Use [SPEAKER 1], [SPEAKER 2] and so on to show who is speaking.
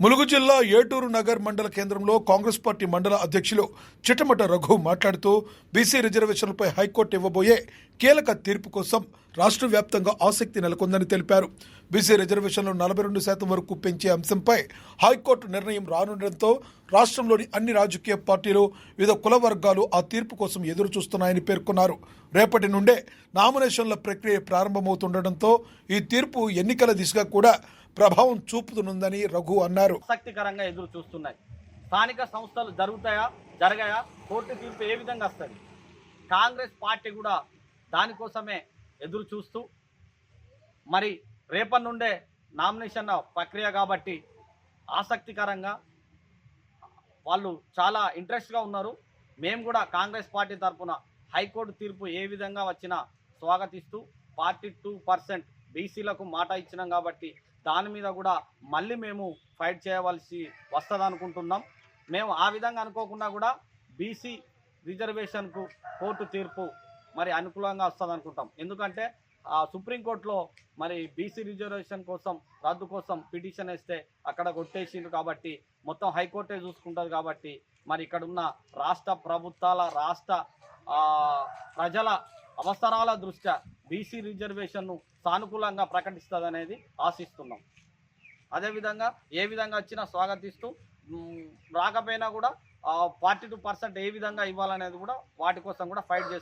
[SPEAKER 1] ములుగు జిల్లా ఏటూరు నగర్ మండల కేంద్రంలో కాంగ్రెస్ పార్టీ మండల అధ్యక్షులు చిట్టమట రఘు మాట్లాడుతూ బీసీ రిజర్వేషన్లపై హైకోర్టు ఇవ్వబోయే కీలక తీర్పు కోసం రాష్ట్ర వ్యాప్తంగా ఆసక్తి నెలకొందని తెలిపారు. బీసీ రిజర్వేషన్లు 42% వరకు పెంచే అంశంపై హైకోర్టు నిర్ణయం రానుండటంతో రాష్ట్రంలోని అన్ని రాజకీయ పార్టీలు వివిధ కుల వర్గాలు ఆ తీర్పు కోసం ఎదురు చూస్తున్నాయని పేర్కొన్నారు. రేపటి నుండే నామినేషన్ల ప్రక్రియ ప్రారంభమవుతుండటంతో ఈ తీర్పు ఎన్నికల దిశగా కూడా ప్రభావం చూపుతుందని రఘు అన్నారు.
[SPEAKER 2] ఆసక్తికరంగా ఎదురు చూస్తున్నాయి. స్థానిక సంస్థలు జరగాయా, కోర్టు తీర్పు ఏ విధంగా వస్తుంది? కాంగ్రెస్ పార్టీ కూడా దానికోసమే ఎదురు చూస్తూ మరి రేపటి నుండే నామినేషన్ ప్రక్రియ కాబట్టి ఆసక్తికరంగా వాళ్ళు చాలా ఇంట్రెస్ట్గా ఉన్నారు. మేము కూడా కాంగ్రెస్ పార్టీ తరఫున హైకోర్టు తీర్పు ఏ విధంగా వచ్చినా స్వాగతిస్తూ 42% బీసీలకు మాట ఇచ్చినాం కాబట్టి దాని మీద కూడా మళ్ళీ మేము ఫైట్ చేయవలసి వస్తుంది అనుకుంటున్నాం. మేము ఆ విధంగా అనుకోకుండా కూడా బీసీ రిజర్వేషన్కు కోర్టు తీర్పు మరి అనుకూలంగా వస్తుంది అనుకుంటాం. ఎందుకంటే సుప్రీంకోర్టులో మరి బీసీ రిజర్వేషన్ కోసం రద్దు కోసం పిటిషన్ వేస్తే అక్కడ కొట్టేసిండ్రు కాబట్టి మొత్తం హైకోర్టే చూసుకుంటుంది కాబట్టి మరి ఇక్కడ ఉన్న రాష్ట్ర ప్రభుత్వాల ప్రజల అవసరాల దృష్ట్యా బీసీ రిజర్వేషన్ను సానుకూలంగా ప్రకటిస్తుందనేది ఆశిస్తున్నాం. అదేవిధంగా ఏ విధంగా వచ్చినా స్వాగతిస్తూ రాకపోయినా కూడా 42% ఏ విధంగా ఇవ్వాలనేది కూడా వాటి కోసం కూడా ఫైట్ చేస్తాం.